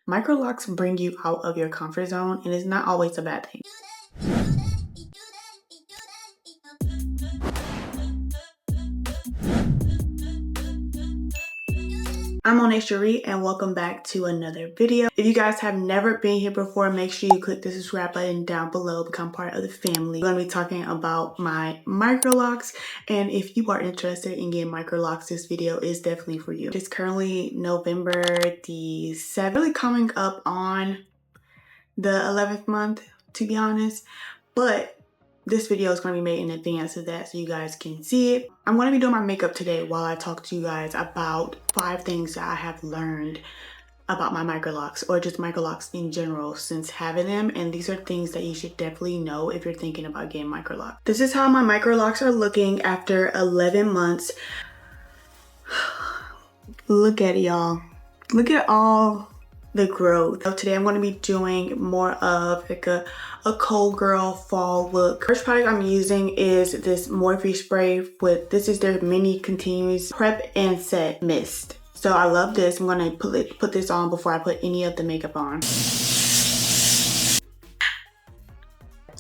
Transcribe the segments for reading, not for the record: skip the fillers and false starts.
Microlocs bring you out of your comfort zone, and it's not always a bad thing. I'm Moena Sharee, and welcome back to another video. If you guys have never been here before, make sure you click the subscribe button down below, become part of the family. I'm going to be talking about my microlocs, and if you are interested in getting microlocs, this video is definitely for you. It's currently November the 7th, really coming up on the 11th month, to be honest, but this video is going to be made in advance of that so you guys can see it. I'm going to be doing my makeup today while I talk to you guys about 5 things that I have learned about my microlocs, or just microlocs in general since having them, and these are things that you should definitely know if you're thinking about getting microlocs. This is how my microlocs are looking after 11 months. Look at it, y'all. Look at all the growth. So today I'm going to be doing more of like a cold girl fall look. First product I'm using is this Morphe spray with, this is their mini continuous prep and set mist. So I love this. I'm going to put this on before I put any of the makeup on.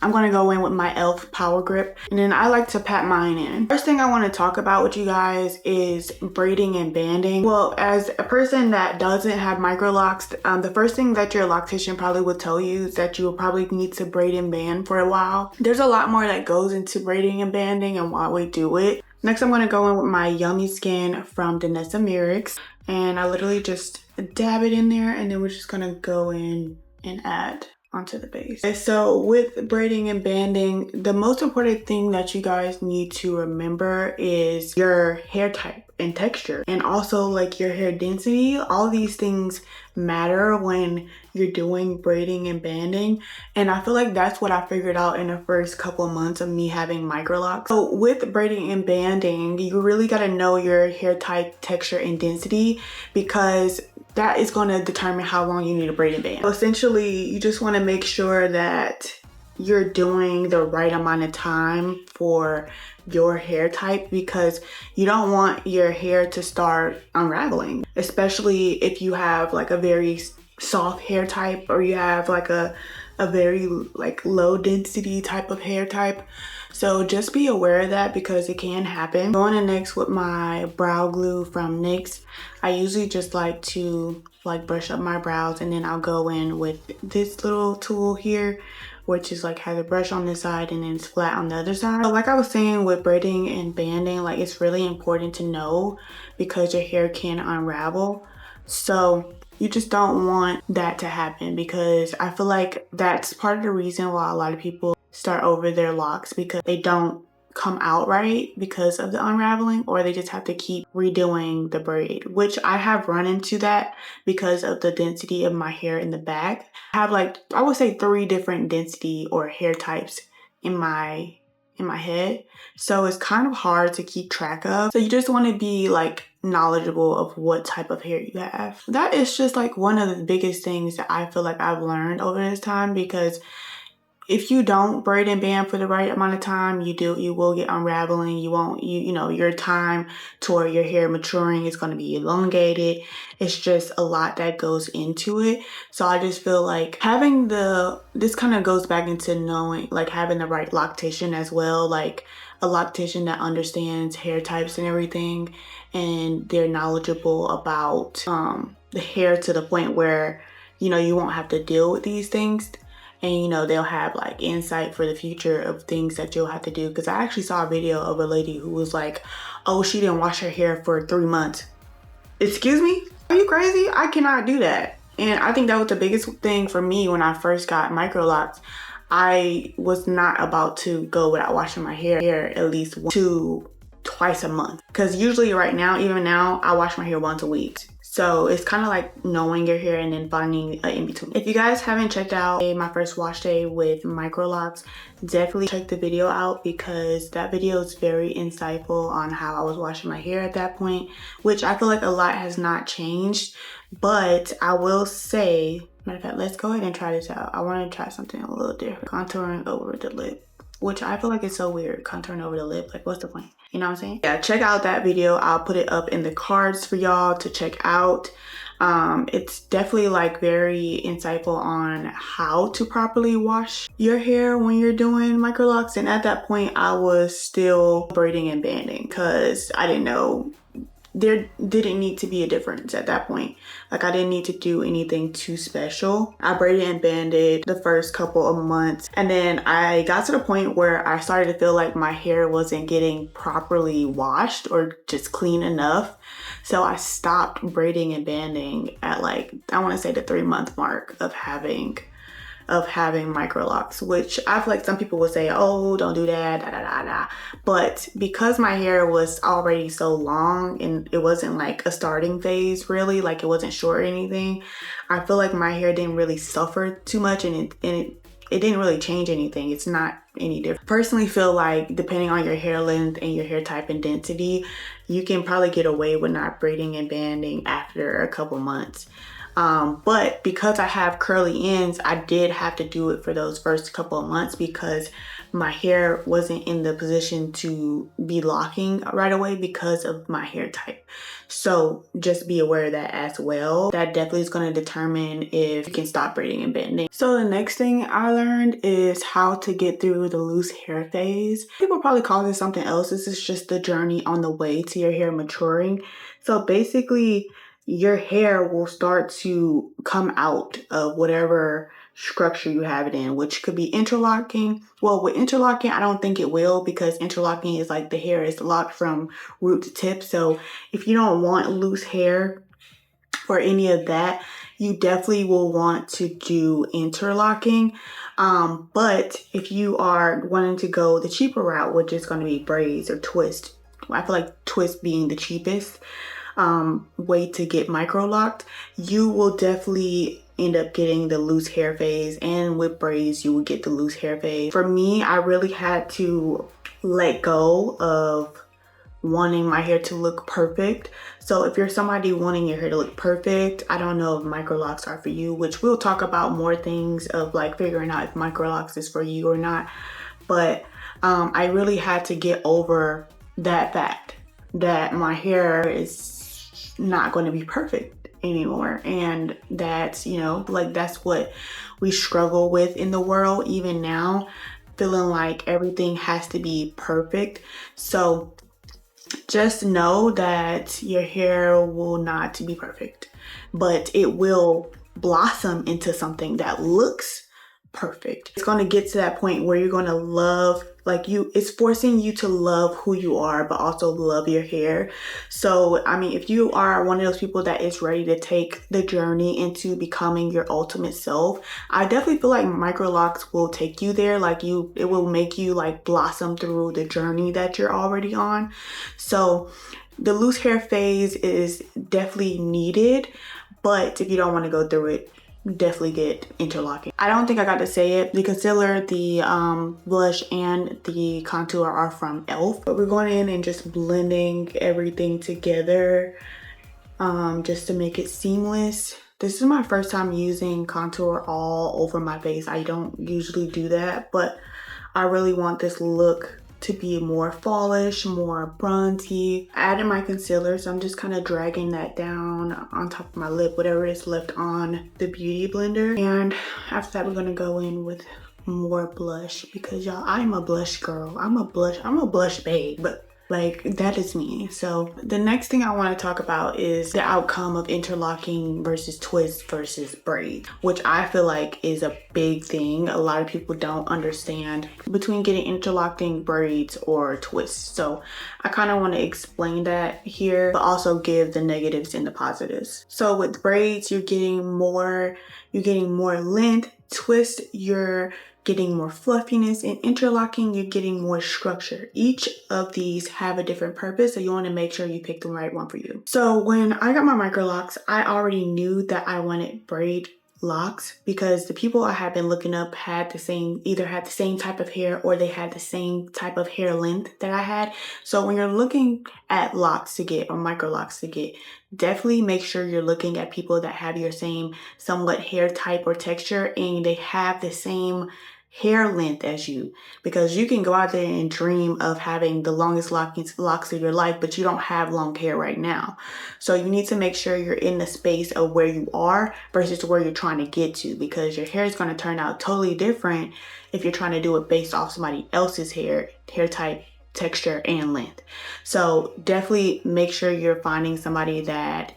I'm going to go in with my e.l.f. Power Grip, and then I like to pat mine in. First thing I want to talk about with you guys is braiding and banding. Well, as a person that doesn't have microlocs, the first thing that your loctician probably will tell you is that you will probably need to braid and band for a while. There's a lot more that goes into braiding and banding and why we do it. Next, I'm going to go in with my Yummy Skin from Danessa Myricks, and I literally just dab it in there, and then we're just going to go in and add onto the base. Okay, so with braiding and banding, the most important thing that you guys need to remember is your hair type and texture, and also like your hair density. All these things matter when you're doing braiding and banding, and I feel like that's what I figured out in the first couple of months of me having microlocs. So with braiding and banding, you really got to know your hair type, texture, and density, because that is going to determine how long you need to braid and band. So essentially, you just want to make sure that you're doing the right amount of time for your hair type, because you don't want your hair to start unraveling, especially if you have like a very soft hair type, or you have like a very like low density type of hair type. So just be aware of that, because it can happen. Going in next with my brow glue from NYX. I usually just like to brush up my brows, and then I'll go in with this little tool here, which is like has a brush on this side and then it's flat on the other side. So like I was saying with braiding and banding, like it's really important to know, because your hair can unravel. So you just don't want that to happen, because I feel like that's part of the reason why a lot of people start over their locks, because they don't come out right because of the unraveling, or they just have to keep redoing the braid, which I have run into that because of the density of my hair in the back. I have like, I would say 3 different density or hair types in my head, so it's kind of hard to keep track of. So you just want to be like knowledgeable of what type of hair you have. That is just like one of the biggest things that I feel like I've learned over this time, because if you don't braid and band for the right amount of time, you will get unraveling. You know, your time toward your hair maturing is going to be elongated. It's just a lot that goes into it. So I just feel like having this kind of goes back into knowing, like having the right loctician as well, like a loctician that understands hair types and everything, and they're knowledgeable about the hair to the point where, you know, you won't have to deal with these things. And you know, they'll have like insight for the future of things that you'll have to do. Because I actually saw a video of a lady who was like, oh, she didn't wash her hair for 3 months. Excuse me? Are you crazy? I cannot do that. And I think that was the biggest thing for me when I first got microlocs. I was not about to go without washing my hair at least 1 to twice a month. Because usually right now, even now, I wash my hair once a week. So it's kind of like knowing your hair and then finding an in-between. If you guys haven't checked out my first wash day with microlocs, definitely check the video out, because that video is very insightful on how I was washing my hair at that point, which I feel like a lot has not changed. But I will say, matter of fact, let's go ahead and try this out. I want to try something a little different. Contouring over the lip, which I feel like it's so weird, contouring over the lip. Like, what's the point? You know what I'm saying? Yeah, check out that video. I'll put it up in the cards for y'all to check out. It's definitely like very insightful on how to properly wash your hair when you're doing microlocks. And at that point, I was still braiding and banding because I didn't know, there didn't need to be a difference at that point. Like, I didn't need to do anything too special. I braided and banded the first couple of months, and then I got to the point where I started to feel like my hair wasn't getting properly washed or just clean enough. So I stopped braiding and banding at, like, I want to say the 3-month mark of having microlocks, which I feel like some people would say, oh, don't do that, da da da da. But because my hair was already so long and it wasn't like a starting phase really, like it wasn't short or anything, I feel like my hair didn't really suffer too much, and it didn't really change anything. It's not any different. Personally feel like depending on your hair length and your hair type and density, you can probably get away with not braiding and banding after a couple months. But because I have curly ends, I did have to do it for those first couple of months because my hair wasn't in the position to be locking right away because of my hair type. So just be aware of that as well. That definitely is going to determine if you can stop braiding and bending. So the next thing I learned is how to get through the loose hair phase. People probably call this something else. This is just the journey on the way to your hair maturing. So basically, your hair will start to come out of whatever structure you have it in, which could be interlocking. Well, with interlocking, I don't think it will, because interlocking is like the hair is locked from root to tip. So if you don't want loose hair or any of that, you definitely will want to do interlocking. But if you are wanting to go the cheaper route, which is going to be braids or twist, I feel like twist being the cheapest way to get micro-locked, you will definitely end up getting the loose hair phase, and with braids you will get the loose hair phase. For me, I really had to let go of wanting my hair to look perfect. So if you're somebody wanting your hair to look perfect, I don't know if micro-locks are for you, which we'll talk about more things of like figuring out if micro-locks is for you or not. But I really had to get over that fact that my hair is not going to be perfect anymore, and that's, you know, like that's what we struggle with in the world even now, feeling like everything has to be perfect. So just know that your hair will not be perfect, but it will blossom into something that looks perfect. It's going to get to that point where you're going to love, like, it's forcing you to love who you are, but also love your hair. So I mean, if you are one of those people that is ready to take the journey into becoming your ultimate self, I definitely feel like micro-locks will take you there. Like, it will make you like blossom through the journey that you're already on. So the loose hair phase is definitely needed, but if you don't want to go through it, definitely get interlocking. I don't think I got to say it. The concealer, the blush, and the contour are from e.l.f. But we're going in and just blending everything together just to make it seamless. This is my first time using contour all over my face. I don't usually do that, but I really want this look to be more fallish, more bronzy. I added my concealer, so I'm just kind of dragging that down on top of my lip, whatever is left on the beauty blender. And after that, we're gonna go in with more blush, because y'all, I'm a blush girl. I'm a blush babe, but like, that is me. So the next thing I want to talk about is the outcome of interlocking versus twist versus braid, which I feel like is a big thing. A lot of people don't understand between getting interlocking braids or twists. So I kind of want to explain that here, but also give the negatives and the positives. So with braids, you're getting more length. Twist, you're getting more fluffiness, and interlocking, you're getting more structure. Each of these have a different purpose, so you want to make sure you pick the right one for you. So when I got my microlocks, I already knew that I wanted braid locks, because the people I had been looking up either had the same type of hair, or they had the same type of hair length that I had. So when you're looking at locks to get, or microlocks to get, definitely make sure you're looking at people that have your same somewhat hair type or texture, and they have the same hair length as you, because you can go out there and dream of having the longest locks of your life, but you don't have long hair right now. So you need to make sure you're in the space of where you are versus where you're trying to get to, because your hair is going to turn out totally different if you're trying to do it based off somebody else's hair type, texture, and length. So definitely make sure you're finding somebody that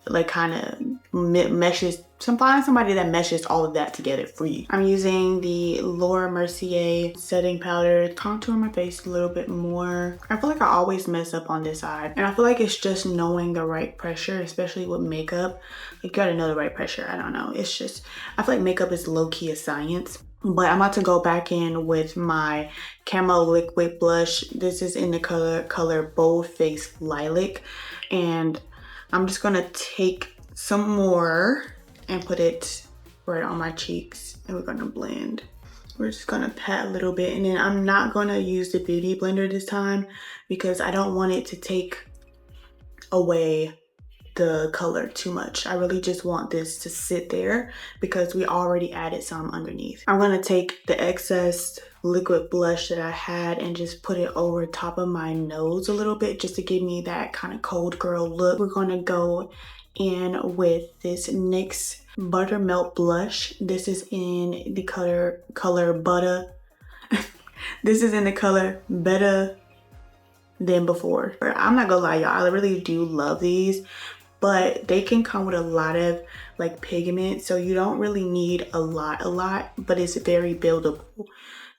like kind of meshes, find somebody that meshes all of that together for you. I'm using the Laura Mercier setting powder to contour my face a little bit more. I feel like I always mess up on this side, and I feel like it's just knowing the right pressure, especially with makeup. You gotta know the right pressure. I don't know, it's just, I feel like makeup is low-key a science. But I'm about to go back in with my Camo liquid blush. This is in the color Bold Face Lilac, and I'm just gonna take some more and put it right on my cheeks, and we're gonna blend. We're just gonna pat a little bit, and then I'm not gonna use the beauty blender this time because I don't want it to take away the color too much. I really just want this to sit there because we already added some underneath. I'm gonna take the excess liquid blush that I had and just put it over top of my nose a little bit, just to give me that kind of cold girl look. We're gonna go in with this NYX Buttermelt blush. This is in the color Butter. This is in the color Better Than Before. I'm not gonna lie, y'all, I really do love these, but they can come with a lot of like pigment, so you don't really need a lot, but it's very buildable.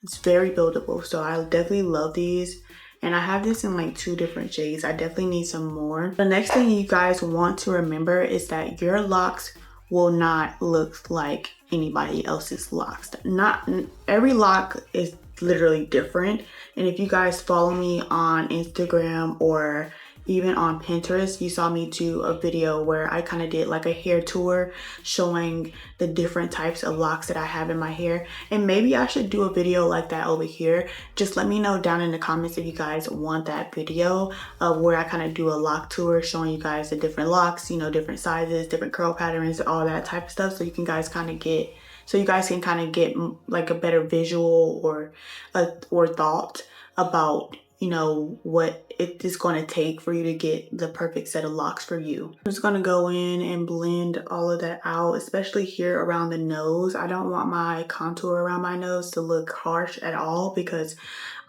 It's very buildable, so I definitely love these. And I have this in like 2 different shades. I definitely need some more. The next thing you guys want to remember is that your locks will not look like anybody else's locks. Not every lock is literally different. And if you guys follow me on Instagram or even on Pinterest, you saw me do a video where I kind of did like a hair tour showing the different types of locks that I have in my hair. And maybe I should do a video like that over here. Just let me know down in the comments if you guys want that video of where I kind of do a lock tour showing you guys the different locks, you know, different sizes, different curl patterns, all that type of stuff, so you guys can kind of get like a better visual or thought about, you know, what it is going to take for you to get the perfect set of locks for you. I'm just going to go in and blend all of that out, especially here around the nose. I don't want my contour around my nose to look harsh at all, because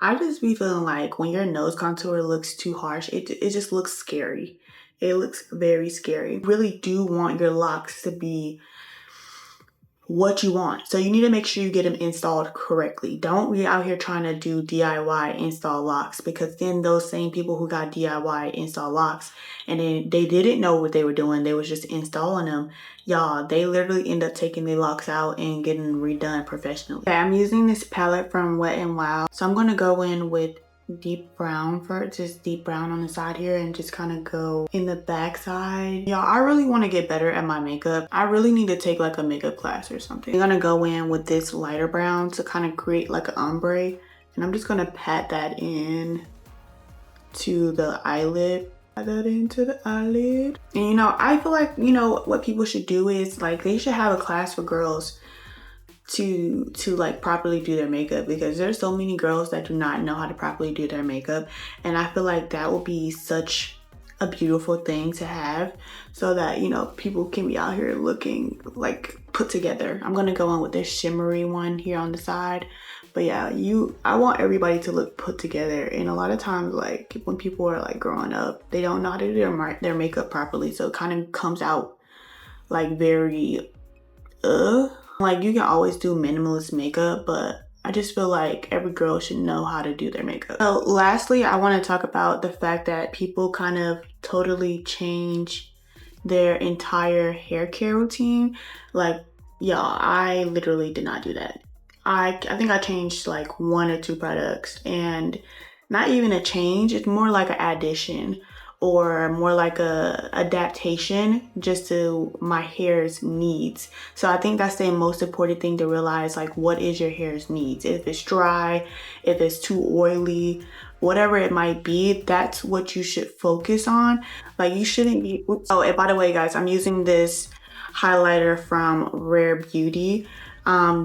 I just be feeling like when your nose contour looks too harsh, it just looks scary. It looks very scary. You really do want your locks to be what you want. So you need to make sure you get them installed correctly. Don't be out here trying to do DIY install locks, because then those same people who got DIY install locks and then they didn't know what they were doing, they was just installing them, y'all, they literally end up taking their locks out and getting redone professionally. Okay, I'm using this palette from Wet n Wild. So I'm going to go in with deep brown first, just deep brown on the side here, and just kind of go in the back side. Y'all, I really want to get better at my makeup. I really need to take like a makeup class or something. I'm gonna go in with this lighter brown to kind of create like an ombre, and I'm just gonna pat that in to the eyelid. Pat that into the eyelid. And you know, I feel like, you know, what people should do is like they should have a class for girls to like properly do their makeup, because there's so many girls that do not know how to properly do their makeup, and I feel like that will be such a beautiful thing to have, so that, you know, people can be out here looking like put together. I'm gonna go in with this shimmery one here on the side, but yeah, I want everybody to look put together. And a lot of times, like when people are like growing up, they don't know how to do their makeup properly, so it kind of comes out like very like you can always do minimalist makeup, but I just feel like every girl should know how to do their makeup. So lastly, I want to talk about the fact that people kind of totally change their entire hair care routine. Like, y'all, I literally did not do that. I think I changed like 1 or 2 products, and not even a change, it's more like an addition or more like a adaptation just to my hair's needs. So I think that's the most important thing to realize, like what is your hair's needs. If it's dry, if it's too oily, whatever it might be, that's what you should focus on. Like you shouldn't be, oh, and by the way guys, I'm using this highlighter from Rare Beauty.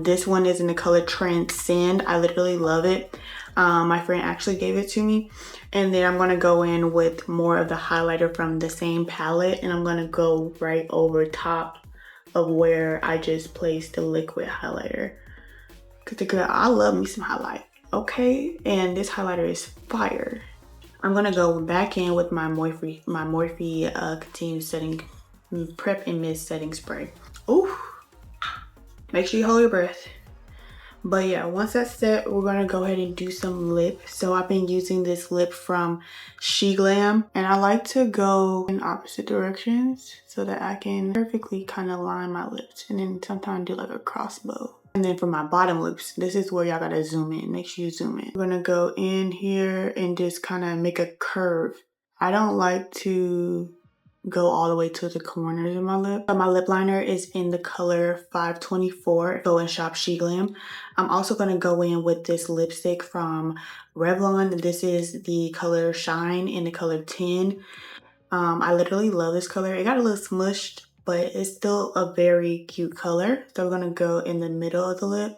This one is in the color Transcend. I literally love it. My friend actually gave it to me. And then I'm going to go in with more of the highlighter from the same palette, and I'm going to go right over top of where I just placed the liquid highlighter. Because girl, I love me some highlight, okay? And this highlighter is fire. I'm going to go back in with my Morphe Continuous Setting Prep and Mist Setting Spray. Ooh, make sure you hold your breath. But yeah, once that's set, we're gonna go ahead and do some lip. So I've been using this lip from Glam, and I like to go in opposite directions so that I can perfectly kind of line my lips, and then sometimes do like a crossbow. And then for my bottom lips, this is where y'all gotta zoom in. Make sure you zoom in. We're gonna go in here and just kind of make a curve. I don't like to go all the way to the corners of my lip. But my lip liner is in the color 524. Go and shop Glam. I'm also going to go in with this lipstick from Revlon. This is the color Shine in the color 10. I literally love this color. It got a little smushed, but it's still a very cute color. So we're going to go in the middle of the lip.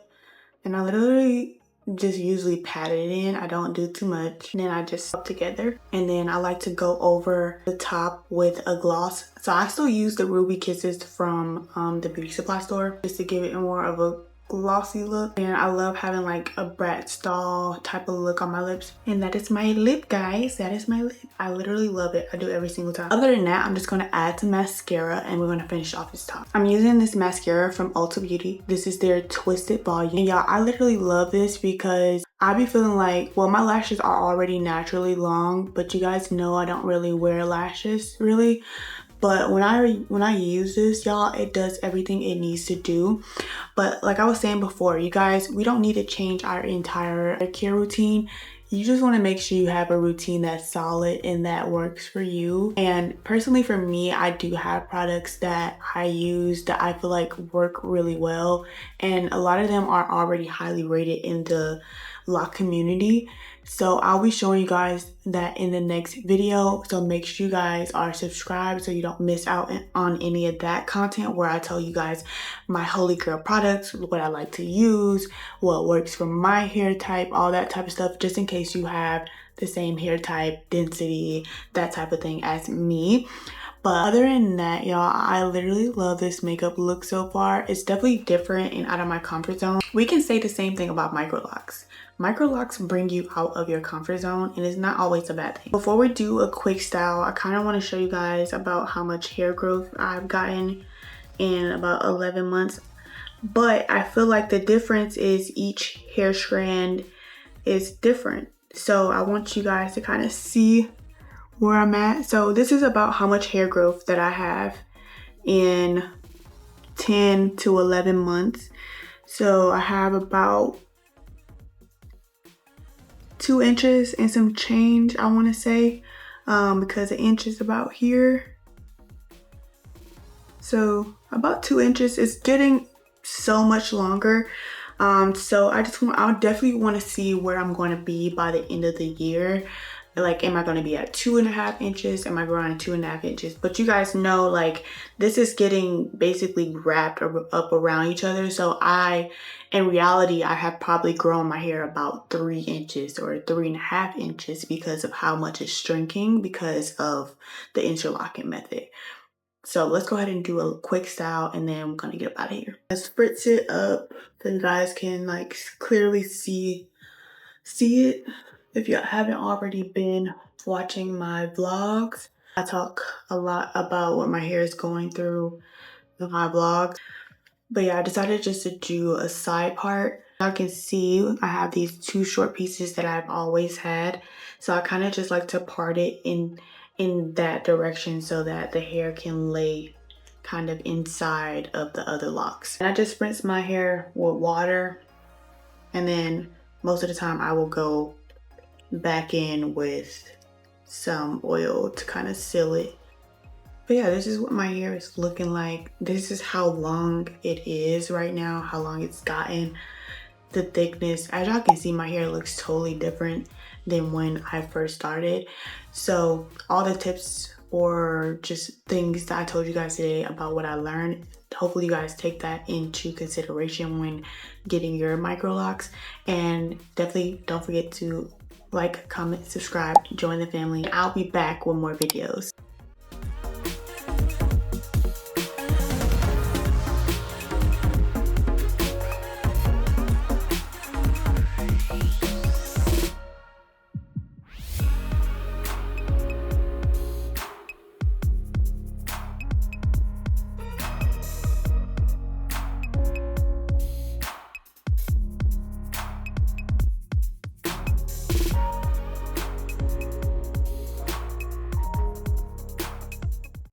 And I literally just usually pat it in. I don't do too much. And then I just put together. And then I like to go over the top with a gloss. So I still use the Ruby Kisses from the beauty supply store just to give it more of a glossy look. And I love having like a Brat Stall type of look on my lips. And that is my lip, guys. That is my lip. I literally love it. I do it every single time. Other than that, I'm just going to add some mascara, and we're going to finish off this top. I'm using this mascara from Ulta Beauty. This is their Twisted Volume. And y'all, I literally love this because I be feeling like, well, my lashes are already naturally long, but you guys know I don't really wear lashes really. But when I use this, y'all, it does everything it needs to do. But like I was saying before, you guys, we don't need to change our entire care routine. You just want to make sure you have a routine that's solid and that works for you. And personally for me, I do have products that I use that I feel like work really well. And a lot of them are already highly rated in the LOC community. So I'll be showing you guys that in the next video. So make sure you guys are subscribed so you don't miss out on any of that content where I tell you guys my holy grail products, what I like to use, what works for my hair type, all that type of stuff, just in case you have the same hair type, density, that type of thing as me. But other than that, y'all, I literally love this makeup look so far. It's definitely different and out of my comfort zone. We can say the same thing about Microlocs. Microlocs bring you out of your comfort zone, and it's not always a bad thing. Before we do a quick style, I kind of want to show you guys about how much hair growth I've gotten in about 11 months. But I feel like the difference is each hair strand is different. So I want you guys to kind of see where I'm at. So this is about how much hair growth that I have in 10 to 11 months. So I have about 2 inches and some change, I want to say, because an inch is about here. So about 2 inches. Is getting so much longer. So I definitely want to see where I'm going to be by the end of the year. Like, am I going to be at 2.5 inches? Am I growing 2.5 inches? But you guys know, like, this is getting basically wrapped up around each other. So in reality, I have probably grown my hair about 3 inches or 3.5 inches because of how much it's shrinking because of the interlocking method. So let's go ahead and do a quick style, and then we're going to get up out of here. Let's spritz it up so you guys can like clearly see it. If you haven't already been watching my vlogs, I talk a lot about what my hair is going through in my vlogs. But yeah, I decided just to do a side part. Y'all can see I have these 2 short pieces that I've always had. So I kind of just like to part it in that direction so that the hair can lay kind of inside of the other locks. And I just rinse my hair with water, and then most of the time I will go back in with some oil to kind of seal it. But yeah, this is what my hair is looking like. This is how long it is right now, how long it's gotten, the thickness. As y'all can see, my hair looks totally different than when I first started. So all the tips or just things that I told you guys today about what I learned. Hopefully you guys take that into consideration when getting your Microlocs, and definitely don't forget to like, comment, subscribe, join the family. I'll be back with more videos.